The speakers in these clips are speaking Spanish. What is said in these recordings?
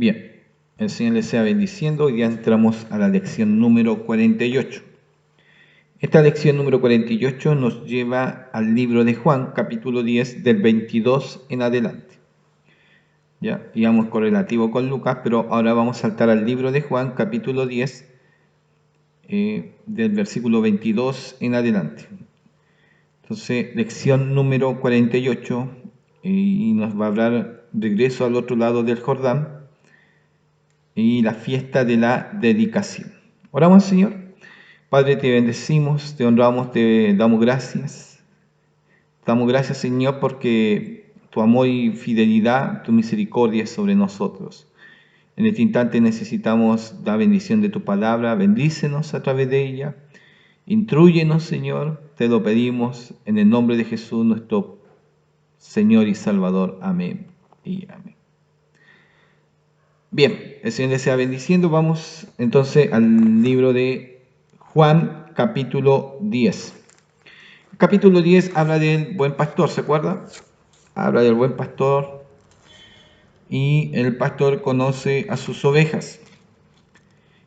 Bien, el Señor les sea bendiciendo. Hoy día entramos a la lección número 48. Esta lección número 48 nos lleva al libro de Juan, capítulo 10, del 22 en adelante. Ya íbamos correlativo con Lucas, pero ahora vamos a saltar al libro de Juan, capítulo 10, del versículo 22 en adelante. Entonces, lección número 48, y nos va a hablar regreso al otro lado del Jordán y la fiesta de la dedicación. Oramos, Señor. Padre, te bendecimos, te honramos, te damos gracias. Damos gracias, Señor, porque tu amor y fidelidad, tu misericordia es sobre nosotros. En este instante necesitamos la bendición de tu palabra. Bendícenos a través de ella. Intrúyenos, Señor, te lo pedimos en el nombre de Jesús, nuestro Señor y Salvador. Amén y amén. Bien, el Señor les sea bendiciendo. Vamos entonces al libro de Juan, capítulo 10. Capítulo 10 habla del buen pastor, ¿se acuerda? Habla del buen pastor y el pastor conoce a sus ovejas.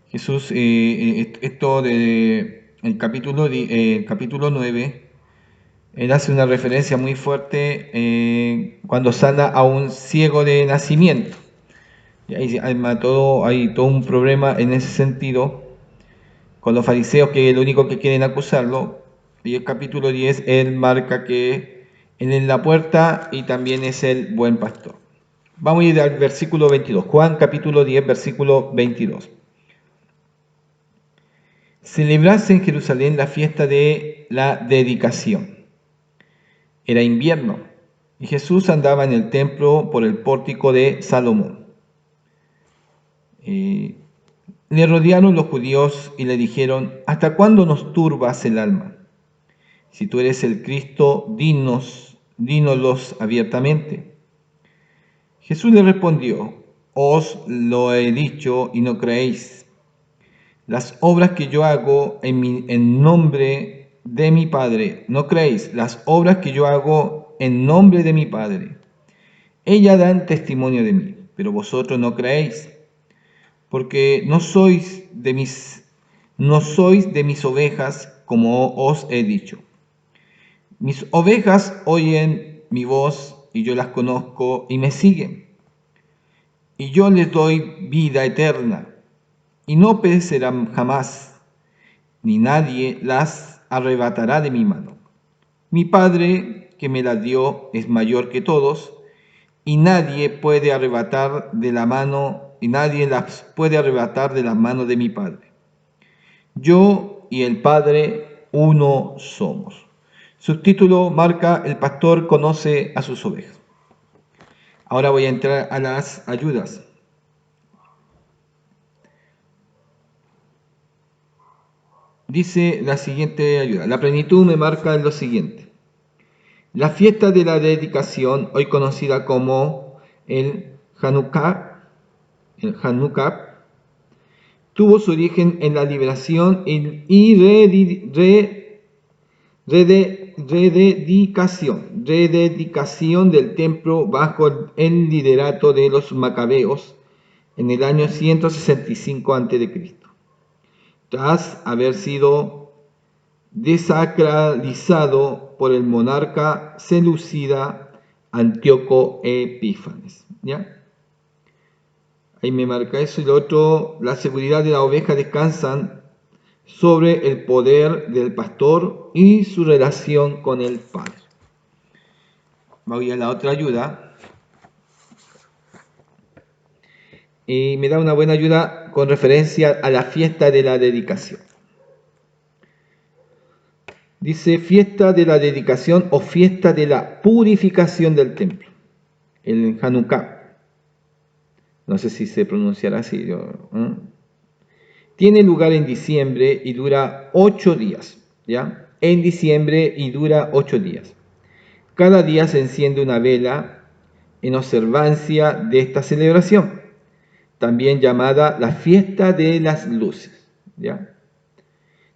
Jesús, esto de el capítulo 9, él hace una referencia muy fuerte cuando sana a un ciego de nacimiento. Y hay todo un problema en ese sentido con los fariseos, que lo único que quieren acusarlo. Y el capítulo 10, él marca que él es la puerta y también es el buen pastor. Vamos a ir al versículo 22. Juan capítulo 10, versículo 22. Celebrase en Jerusalén la fiesta de la dedicación. Era invierno y Jesús andaba en el templo por el pórtico de Salomón. Le rodearon los judíos y le dijeron: ¿hasta cuándo nos turbas el alma? Si tú eres el Cristo, dínoslos abiertamente. Jesús le respondió: os lo he dicho y no creéis. Las obras que yo hago en nombre de mi Padre, no creéis, las obras que yo hago en nombre de mi Padre, ellas dan testimonio de mí, pero vosotros no creéis, porque no sois de mis ovejas, como os he dicho. Mis ovejas oyen mi voz y yo las conozco y me siguen. Y yo les doy vida eterna y no perecerán jamás, ni nadie las arrebatará de mi mano. Mi Padre que me las dio es mayor que todos y nadie puede arrebatar de la mano y nadie las puede arrebatar de la mano de mi Padre. Yo y el Padre uno somos. Subtítulo marca: el pastor conoce a sus ovejas. Ahora voy a entrar a las ayudas. Dice la siguiente ayuda. La plenitud me marca lo siguiente. La fiesta de la dedicación, hoy conocida como el Hanukkah, tuvo su origen en la liberación y rededicación del templo bajo el liderato de los macabeos en el año 165 a.C., tras haber sido desacralizado por el monarca seleucida Antíoco Epífanes. ¿Ya? Ahí me marca eso. Y lo otro, la seguridad de la oveja descansan sobre el poder del pastor y su relación con el Padre. Voy a la otra ayuda. Y me da una buena ayuda con referencia a la fiesta de la dedicación. Dice fiesta de la dedicación o fiesta de la purificación del templo, el Hanukkah. No sé si se pronunciará así. Tiene lugar en diciembre y dura 8 días. ¿Ya? En diciembre y dura 8 días. Cada día se enciende una vela en observancia de esta celebración, también llamada la fiesta de las luces. ¿Ya?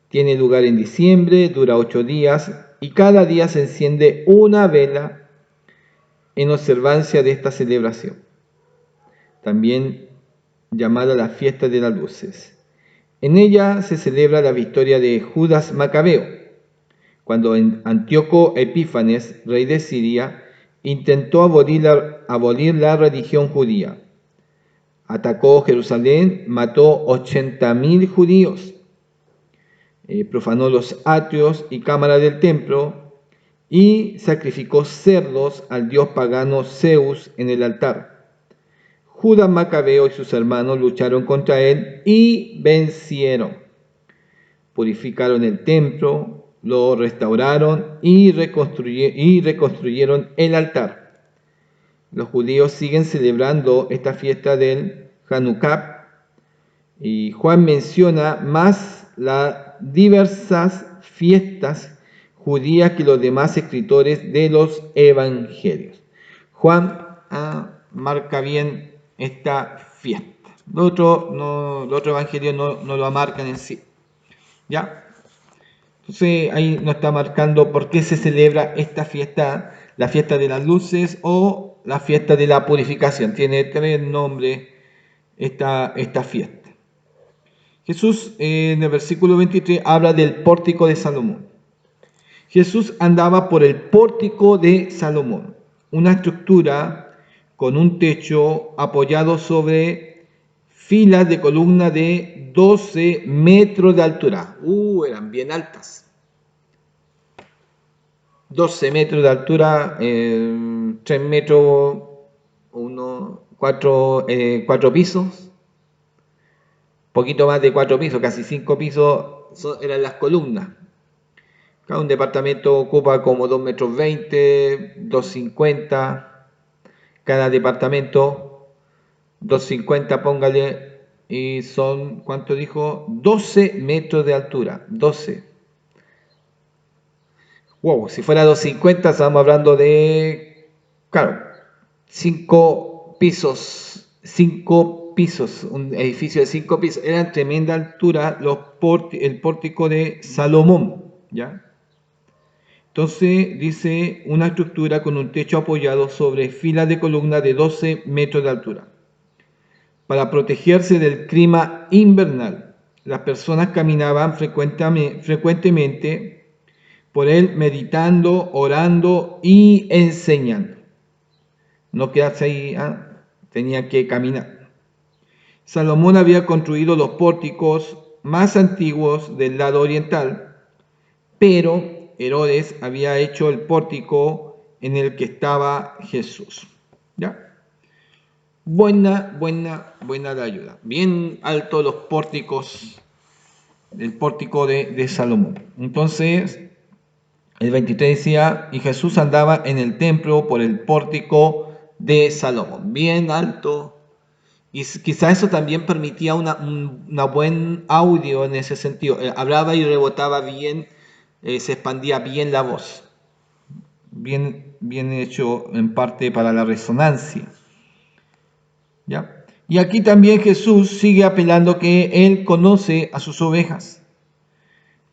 Tiene lugar en diciembre, dura 8 días y cada día se enciende una vela en observancia de esta celebración. También llamada la Fiesta de las Luces. En ella se celebra la victoria de Judas Macabeo, cuando Antíoco Epífanes, rey de Siria, intentó abolir la religión judía. Atacó Jerusalén, mató 80.000 judíos, profanó los atrios y cámaras del templo y sacrificó cerdos al dios pagano Zeus en el altar. Judas Macabeo y sus hermanos lucharon contra él y vencieron. Purificaron el templo, lo restauraron y reconstruyeron el altar. Los judíos siguen celebrando esta fiesta del Hanukkah y Juan menciona más las diversas fiestas judías que los demás escritores de los evangelios. Juan marca bien esta fiesta. Los otros evangelios no lo marcan en sí. ¿Ya? Entonces ahí nos está marcando por qué se celebra esta fiesta, la fiesta de las luces o la fiesta de la purificación. Tiene 3 nombres esta fiesta. Jesús en el versículo 23 habla del pórtico de Salomón. Jesús andaba por el pórtico de Salomón, una estructura con un techo apoyado sobre filas de columnas de 12 metros de altura. Eran bien altas. 12 metros de altura, 3 metros, 4 pisos, poquito más de 4 pisos, casi 5 pisos eran las columnas. Cada un departamento ocupa como 2,20 metros, 2,50. Cada departamento, 2,50 póngale, y son, ¿cuánto dijo? 12 metros de altura, 12. Wow, si fuera 2,50 estamos hablando de, claro, 5 pisos, un edificio de 5 pisos. Era en tremenda altura el pórtico de Salomón, ¿ya? Entonces dice una estructura con un techo apoyado sobre filas de columnas de 12 metros de altura. Para protegerse del clima invernal, las personas caminaban frecuentemente por él meditando, orando y enseñando. No quedarse ahí, tenía que caminar. Salomón había construido los pórticos más antiguos del lado oriental, pero Herodes había hecho el pórtico en el que estaba Jesús. ¿Ya? Buena de ayuda. Bien alto los pórticos, el pórtico de Salomón. Entonces, el 23 decía, y Jesús andaba en el templo por el pórtico de Salomón. Bien alto. Y quizá eso también permitía una buen audio en ese sentido. Hablaba y rebotaba bien. Se expandía bien la voz, bien hecho en parte para la resonancia. ¿Ya? Y aquí también Jesús sigue apelando que Él conoce a sus ovejas.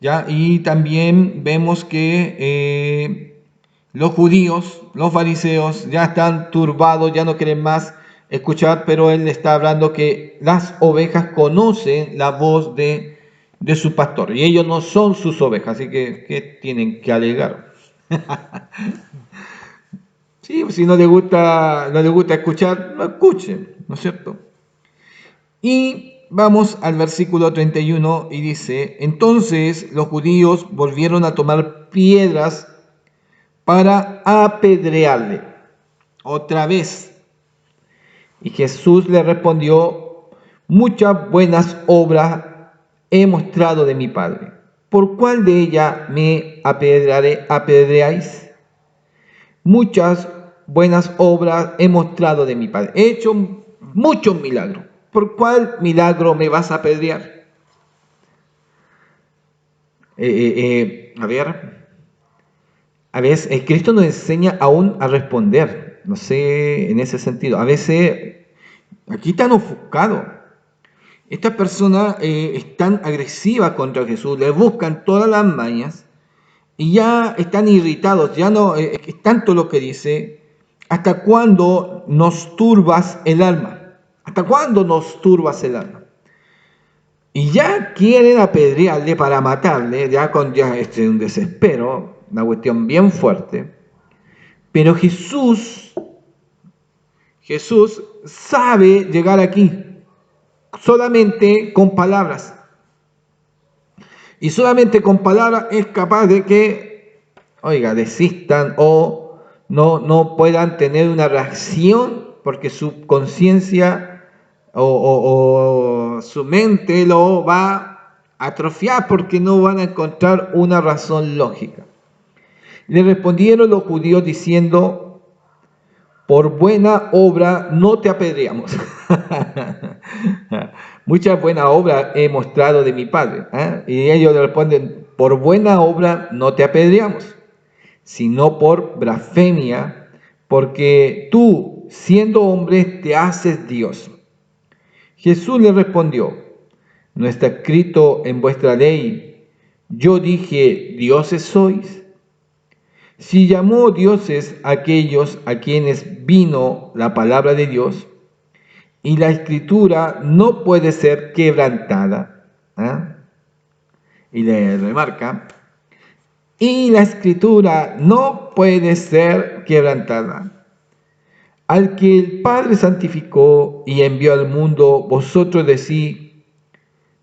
¿Ya? Y también vemos que los judíos, los fariseos, ya están turbados, ya no quieren más escuchar, pero Él está hablando que las ovejas conocen la voz de su pastor, y ellos no son sus ovejas, así que ¿qué tienen que alegar? Sí, si no le gusta escuchar, no escuchen, ¿no es cierto? Y vamos al versículo 31 y dice, entonces los judíos volvieron a tomar piedras para apedrearle otra vez. Y Jesús le respondió, muchas buenas obras he mostrado de mi Padre. ¿Por cuál de ellas me apedreáis? Muchas buenas obras he mostrado de mi Padre. He hecho muchos milagros. ¿Por cuál milagro me vas a apedrear? A veces Cristo nos enseña aún a responder. No sé, en ese sentido. A veces, aquí están ofuscados. Estas personas están agresivas contra Jesús, le buscan todas las mañas y ya están irritados, ya no es tanto lo que dice, ¿hasta cuándo nos turbas el alma? ¿Hasta cuándo nos turbas el alma? Y ya quieren apedrearle para matarle, ya este es un desespero, una cuestión bien fuerte. Pero Jesús sabe llegar aquí solamente con palabras. Y solamente con palabras es capaz de que, oiga, desistan o no puedan tener una reacción porque su conciencia o su mente lo va a atrofiar porque no van a encontrar una razón lógica. Le respondieron los judíos diciendo: por buena obra no te apedreamos. Muchas buenas obras he mostrado de mi Padre. Y ellos le responden: por buena obra no te apedreamos, sino por blasfemia, porque tú, siendo hombre, te haces Dios. Jesús le respondió: ¿no está escrito en vuestra ley, yo dije, dioses sois? Si llamó dioses a aquellos a quienes vino la palabra de Dios, y la escritura no puede ser quebrantada, y le remarca, y la escritura no puede ser quebrantada. Al que el Padre santificó y envió al mundo, vosotros decís: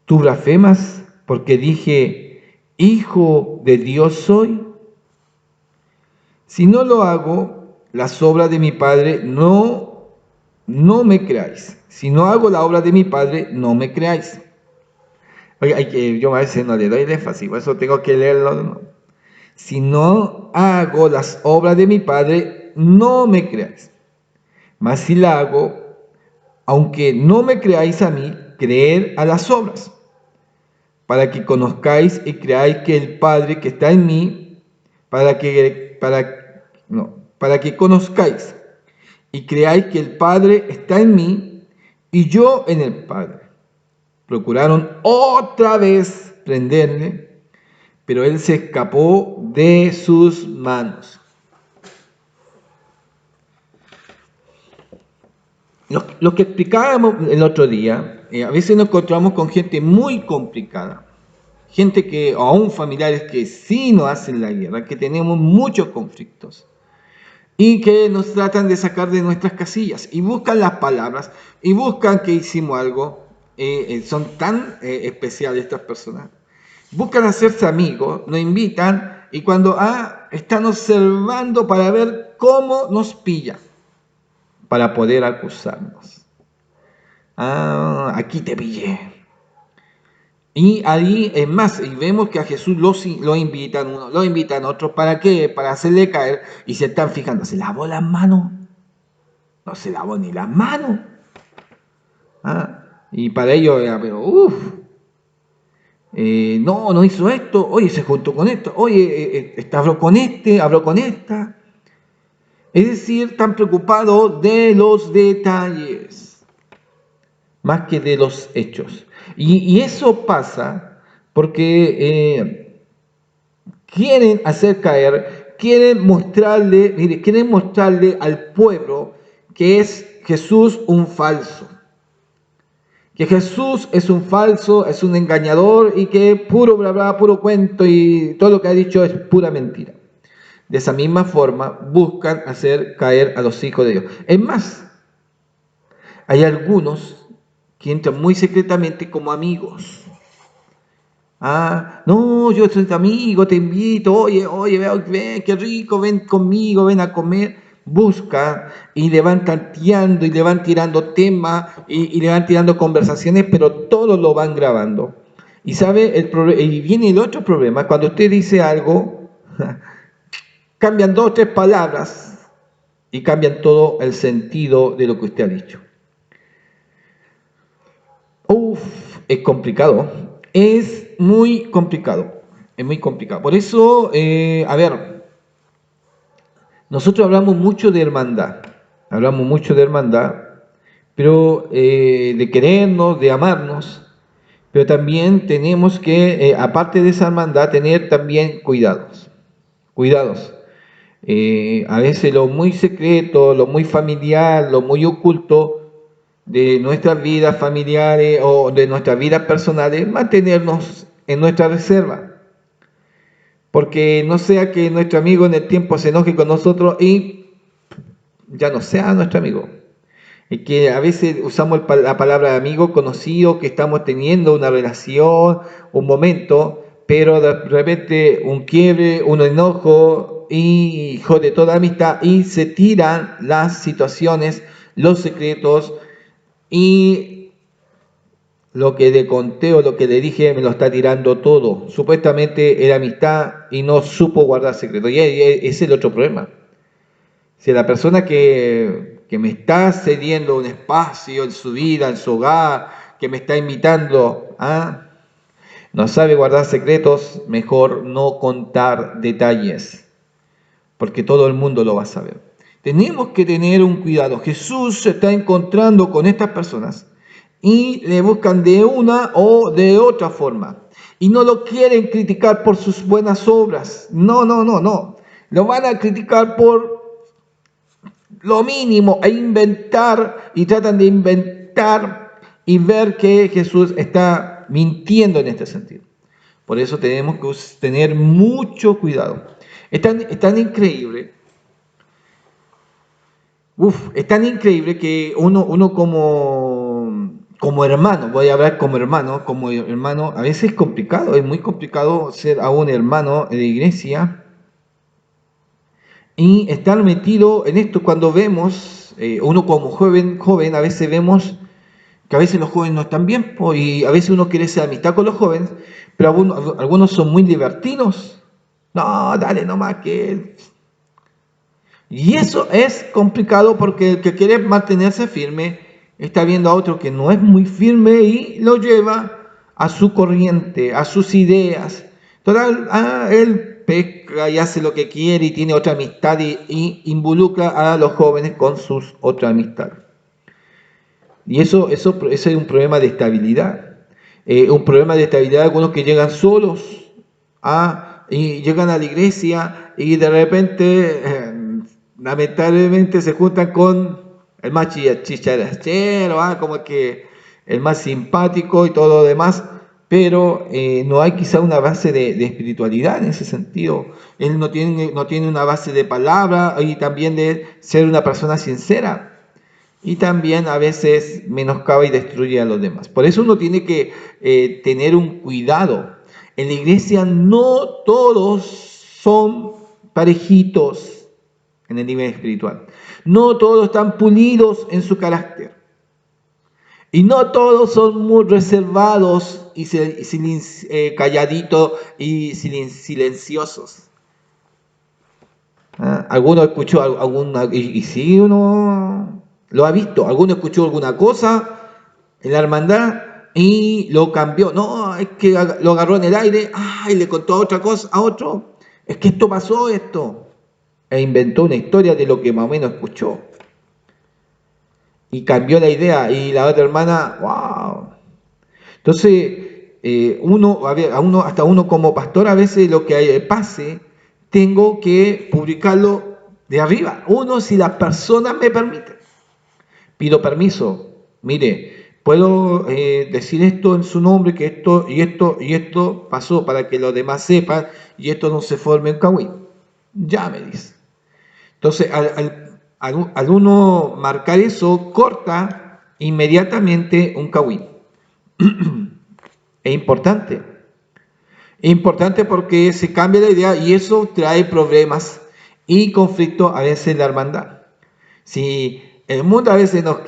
¿tú blasfemas porque dije, hijo de Dios soy? Si no lo hago, las obras de mi Padre no me creáis. Si no hago la obra de mi Padre, no me creáis. Oye, yo a veces no le doy el énfasis, por eso tengo que leerlo. ¿No? Si no hago las obras de mi Padre, no me creáis. Mas si la hago, aunque no me creáis a mí, creed a las obras, para que conozcáis y creáis que el Padre que está en mí, para que conozcáis y creáis que el Padre está en mí y yo en el Padre. Procuraron otra vez prenderle, pero él se escapó de sus manos. Lo que explicábamos el otro día, a veces nos encontramos con gente muy complicada, gente que, o aún familiares que sí nos hacen la guerra, que tenemos muchos conflictos y que nos tratan de sacar de nuestras casillas y buscan las palabras y buscan que hicimos algo. Son tan especiales estas personas. Buscan hacerse amigos, nos invitan y cuando están observando para ver cómo nos pilla para poder acusarnos. Aquí te pillé. Y ahí es más, y vemos que a Jesús lo invitan unos, lo invitan otros, ¿para qué? Para hacerle caer, y se están fijando, ¿se lavó las manos? No se lavó ni las manos. Y para ellos era, pero no hizo esto, oye, se juntó con esto, oye, habló con este, habló con esta. Es decir, están preocupados de los detalles, más que de los hechos. Y eso pasa porque quieren hacer caer, quieren mostrarle al pueblo que es Jesús un falso. Que Jesús es un falso, es un engañador y que puro bla bla, puro cuento y todo lo que ha dicho es pura mentira. De esa misma forma buscan hacer caer a los hijos de Dios. Es más, hay algunos que entran muy secretamente como amigos. No, yo soy tu amigo, te invito, oye, ven, qué rico, ven conmigo, ven a comer. Buscan y le van tanteando y le van tirando temas y le van tirando conversaciones, pero todo lo van grabando. Y sabe, y viene el otro problema, cuando usted dice algo, cambian 2 o 3 palabras y cambian todo el sentido de lo que usted ha dicho. Es complicado, es muy complicado, es muy complicado. Por eso, nosotros hablamos mucho de hermandad, pero de querernos, de amarnos, pero también tenemos que, aparte de esa hermandad, tener también cuidados. A veces lo muy secreto, lo muy familiar, lo muy oculto, de nuestras vidas familiares o de nuestras vidas personales, mantenernos en nuestra reserva. Porque no sea que nuestro amigo en el tiempo se enoje con nosotros y ya no sea nuestro amigo. Y que a veces usamos la palabra amigo, conocido, que estamos teniendo una relación, un momento, pero de repente un quiebre, un enojo y jode toda amistad y se tiran las situaciones, los secretos y lo que le conté o lo que le dije me lo está tirando todo. Supuestamente era amistad y no supo guardar secretos. Y ese es el otro problema. Si la persona que me está cediendo un espacio en su vida, en su hogar, que me está invitando a, no sabe guardar secretos, mejor no contar detalles, porque todo el mundo lo va a saber. Tenemos que tener un cuidado. Jesús se está encontrando con estas personas y le buscan de una o de otra forma. Y no lo quieren criticar por sus buenas obras. No, no, no, no. Lo van a criticar por lo mínimo e inventar y tratan de inventar y ver que Jesús está mintiendo en este sentido. Por eso tenemos que tener mucho cuidado. Es tan increíble, es tan increíble que uno como hermano, voy a hablar como hermano, a veces es complicado, es muy complicado ser aún hermano de iglesia y estar metido en esto cuando vemos, uno como joven, a veces vemos que a veces los jóvenes no están bien, y a veces uno quiere hacer amistad con los jóvenes, pero algunos son muy libertinos. No, dale nomás que... Y eso es complicado porque el que quiere mantenerse firme está viendo a otro que no es muy firme y lo lleva a su corriente, a sus ideas. Total, él pesca y hace lo que quiere y tiene otra amistad y involucra a los jóvenes con sus otras amistades. Y eso es un problema de estabilidad. Un problema de estabilidad de algunos que llegan solos y llegan a la iglesia y de repente, lamentablemente, se juntan con el más chicharachero, como que el más simpático y todo lo demás, pero no hay quizá una base de espiritualidad en ese sentido. Él no tiene una base de palabra y también de ser una persona sincera. Y también a veces menoscaba y destruye a los demás. Por eso uno tiene que tener un cuidado. En la iglesia no todos son parejitos en el nivel espiritual. No todos están pulidos en su carácter. Y no todos son muy reservados y calladitos y silenciosos. Alguno escuchó alguna, y sí uno lo ha visto, alguno escuchó alguna cosa en la hermandad y lo cambió. No, es que lo agarró en el aire, y le contó otra cosa a otro. Es que esto pasó, esto. E inventó una historia de lo que más o menos escuchó. Y cambió la idea. Y la otra hermana, wow. Entonces, hasta uno como pastor, a veces lo que pase, tengo que publicarlo de arriba. Uno, si las personas me permiten. Pido permiso. Mire, puedo decir esto en su nombre, que esto y esto y esto pasó para que los demás sepan y esto no se forme un cagüín. Ya me dice. Entonces, al uno marcar eso, corta inmediatamente un cagüín. Es importante. Es importante porque se cambia la idea y eso trae problemas y conflictos a veces en la hermandad. Si el mundo a veces nos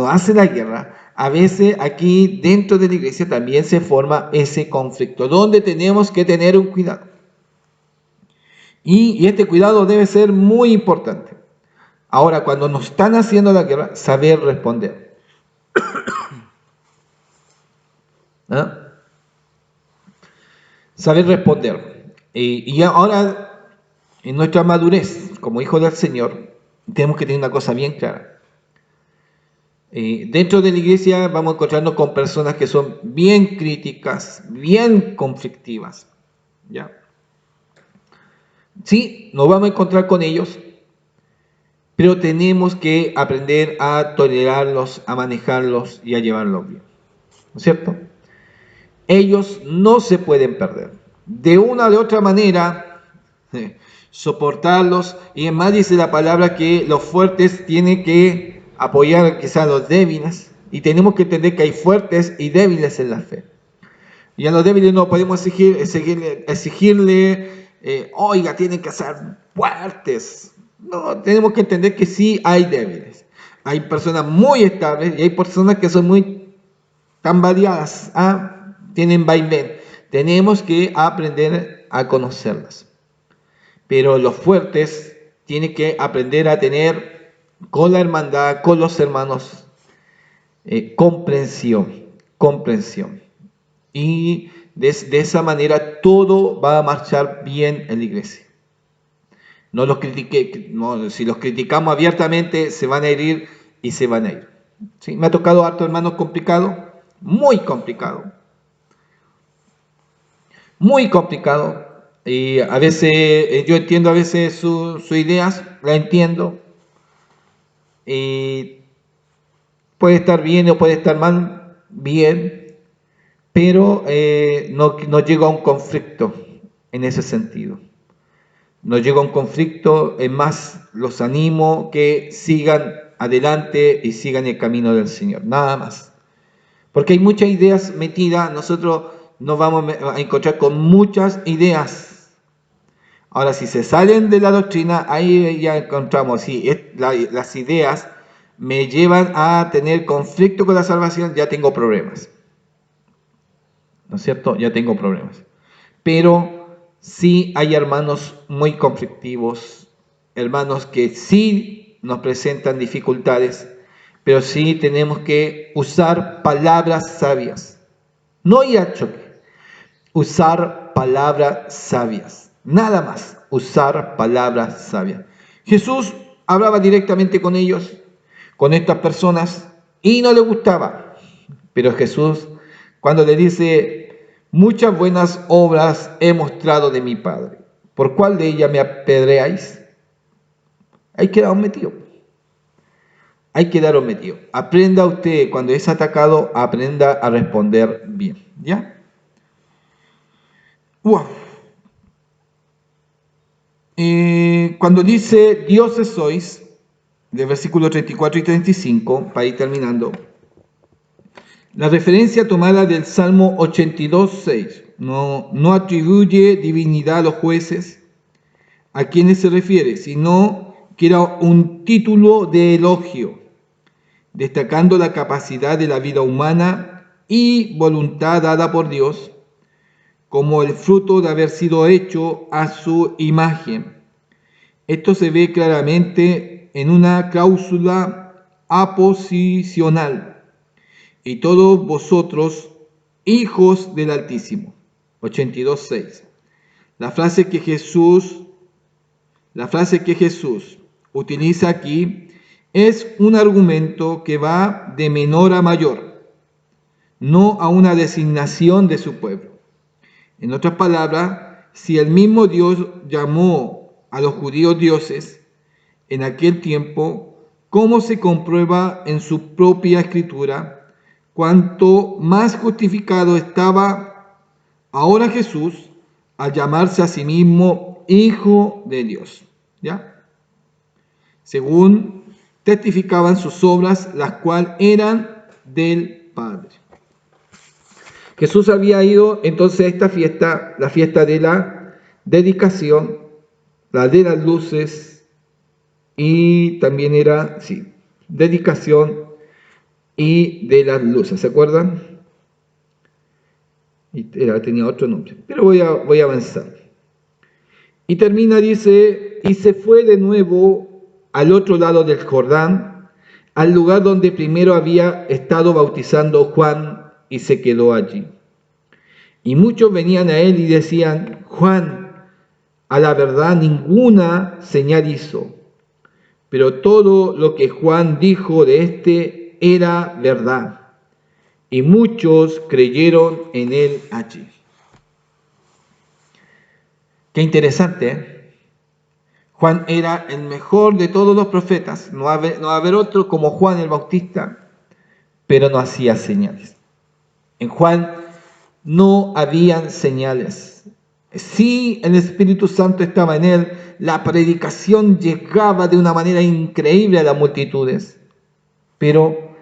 hace la guerra, a veces aquí dentro de la iglesia también se forma ese conflicto, donde tenemos que tener un cuidado. Y este cuidado debe ser muy importante. Ahora, cuando nos están haciendo la guerra, saber responder. ¿Ah? Saber responder. Y ahora, en nuestra madurez como hijos del Señor, tenemos que tener una cosa bien clara. Dentro de la iglesia vamos encontrarnos con personas que son bien críticas, bien conflictivas. ¿Ya? Sí, nos vamos a encontrar con ellos, pero tenemos que aprender a tolerarlos, a manejarlos y a llevarlos bien, ¿no es cierto? Ellos no se pueden perder. De una o de otra manera, soportarlos, y además dice la palabra que los fuertes tienen que apoyar quizás a los débiles, y tenemos que entender que hay fuertes y débiles en la fe. Y a los débiles no podemos exigirle oiga, tienen que ser fuertes. No, tenemos que entender que sí hay débiles. Hay personas muy estables y hay personas que son muy tambaleadas, tienen vaivén. Tenemos que aprender a conocerlas. Pero los fuertes tienen que aprender a tener con la hermandad, con los hermanos, comprensión. Y de esa manera todo va a marchar bien en la iglesia. No los si los criticamos abiertamente se van a herir y se van a ir. ¿Sí? Me ha tocado harto hermanos complicados, muy complicado. Muy complicado. Y a veces, yo entiendo a veces sus ideas, la entiendo. Y puede estar bien o puede estar mal, bien, pero no llego a un conflicto en ese sentido. No llego a un conflicto, es más, los animo que sigan adelante y sigan el camino del Señor, nada más. Porque hay muchas ideas metidas, nosotros nos vamos a encontrar con muchas ideas. Ahora, si se salen de la doctrina, ahí ya encontramos, si las ideas me llevan a tener conflicto con la salvación, ya tengo problemas. ¿No es cierto? Ya tengo problemas. Pero sí hay hermanos muy conflictivos, hermanos que sí nos presentan dificultades, pero sí tenemos que usar palabras sabias. No ir al choque, usar palabras sabias. Nada más, usar palabras sabias. Jesús hablaba directamente con ellos, con estas personas, y no le gustaba. Pero Jesús, cuando le dice, muchas buenas obras he mostrado de mi Padre, ¿por cuál de ellas me apedreáis? Ahí quedaron metidos. Ahí quedaron metidos. Aprenda usted, cuando es atacado, aprenda a responder bien. ¿Ya? Wow. Cuando dice dioses sois, del versículo 34 y 35, para ir terminando, la referencia tomada del Salmo 82:6 no atribuye divinidad a los jueces, a quienes se refiere, sino que era un título de elogio, destacando la capacidad de la vida humana y voluntad dada por Dios, como el fruto de haber sido hecho a su imagen. Esto se ve claramente en una cláusula aposicional. Y todos vosotros, hijos del Altísimo. 82:6. La frase que Jesús utiliza aquí es un argumento que va de menor a mayor, no a una designación de su pueblo. En otras palabras, si el mismo Dios llamó a los judíos dioses en aquel tiempo, ¿cómo se comprueba en su propia escritura? Cuanto más justificado estaba ahora Jesús al llamarse a sí mismo Hijo de Dios. ¿Ya? Según testificaban sus obras, las cuales eran del Padre. Jesús había ido entonces a esta fiesta, la fiesta de la dedicación, la de las luces, y también era, dedicación y de las luces, ¿se acuerdan? Tenía otro nombre, pero voy a avanzar. Y termina, dice, y se fue de nuevo al otro lado del Jordán, al lugar donde primero había estado bautizando Juan, y se quedó allí. Y muchos venían a él y decían, Juan, a la verdad ninguna señal hizo, pero todo lo que Juan dijo de éste era verdad. Y muchos creyeron en él allí. Qué interesante, ¿eh? Juan era el mejor de todos los profetas. No va a haber otro como Juan el Bautista, pero no hacía señales. En Juan no habían señales. Sí, el Espíritu Santo estaba en él. La predicación llegaba de una manera increíble a las multitudes, pero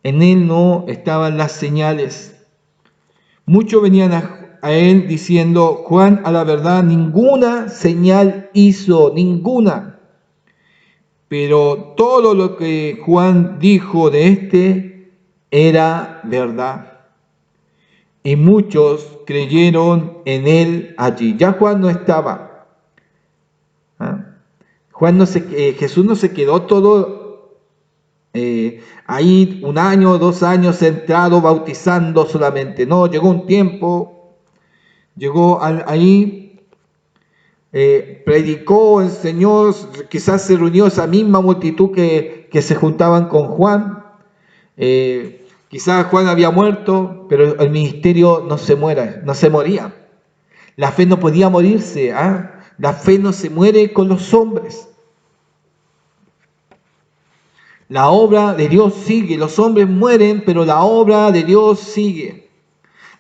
en él no estaban las señales. Muchos venían a él diciendo: Juan, a la verdad, ninguna señal hizo, ninguna. Pero todo lo que Juan dijo de este era verdad. Y muchos creyeron en él allí. Ya Juan no estaba. ¿Ah? Jesús no se quedó todo ahí 1 año, 2 años centrado bautizando solamente. No, llegó un tiempo, ahí, predicó, enseñó, quizás se reunió esa misma multitud que se juntaban con Juan. Quizás Juan había muerto, pero el ministerio no se moría. La fe no podía morirse. La fe no se muere con los hombres. La obra de Dios sigue. Los hombres mueren, pero la obra de Dios sigue.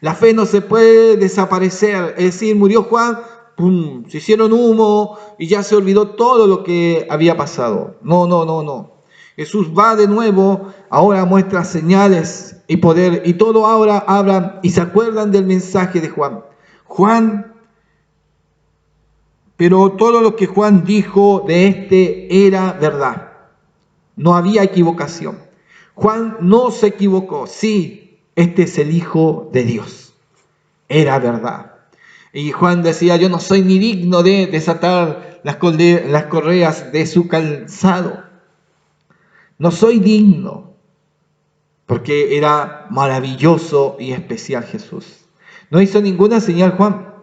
La fe no se puede desaparecer. Es decir, murió Juan, ¡pum!, se hicieron humo y ya se olvidó todo lo que había pasado. No. Jesús va de nuevo, ahora muestra señales y poder, y todo ahora hablan y se acuerdan del mensaje de Juan. Pero todo lo que Juan dijo de este era verdad. No había equivocación. Juan no se equivocó. Sí, este es el Hijo de Dios. Era verdad. Y Juan decía: yo no soy ni digno de desatar las correas de su calzado. No soy digno, porque era maravilloso y especial Jesús. No hizo ninguna señal Juan,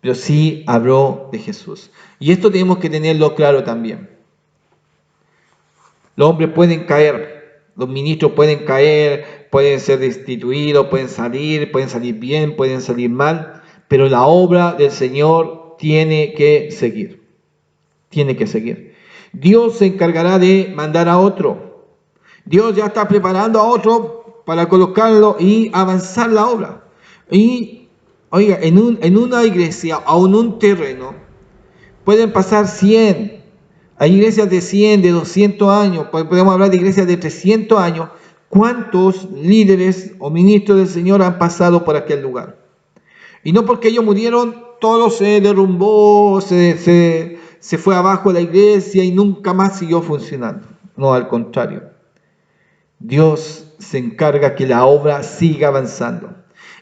pero sí habló de Jesús. Y esto tenemos que tenerlo claro también. Los hombres pueden caer, los ministros pueden caer, pueden ser destituidos, pueden salir bien, pueden salir mal, pero la obra del Señor tiene que seguir. Tiene que seguir. Dios se encargará de mandar a otro. Dios ya está preparando a otro para colocarlo y avanzar la obra. Y, oiga, en una iglesia o en un terreno pueden pasar 100. Hay iglesias de 100, de 200 años. Podemos hablar de iglesias de 300 años. ¿Cuántos líderes o ministros del Señor han pasado por aquel lugar? Y no porque ellos murieron, todo se derrumbó, se fue abajo la iglesia y nunca más siguió funcionando. No, al contrario. Dios se encarga que la obra siga avanzando.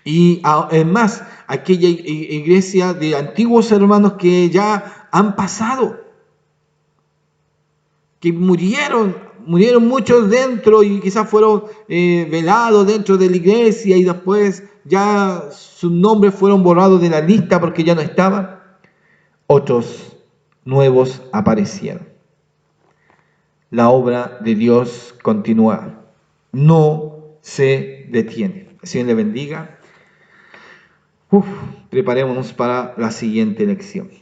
Y además, aquella iglesia de antiguos hermanos que ya han pasado, que murieron muchos dentro y quizás fueron velados dentro de la iglesia y después ya sus nombres fueron borrados de la lista porque ya no estaban. Otros nuevos aparecieron. La obra de Dios continúa, no se detiene. El Señor le bendiga. Preparémonos para la siguiente lección.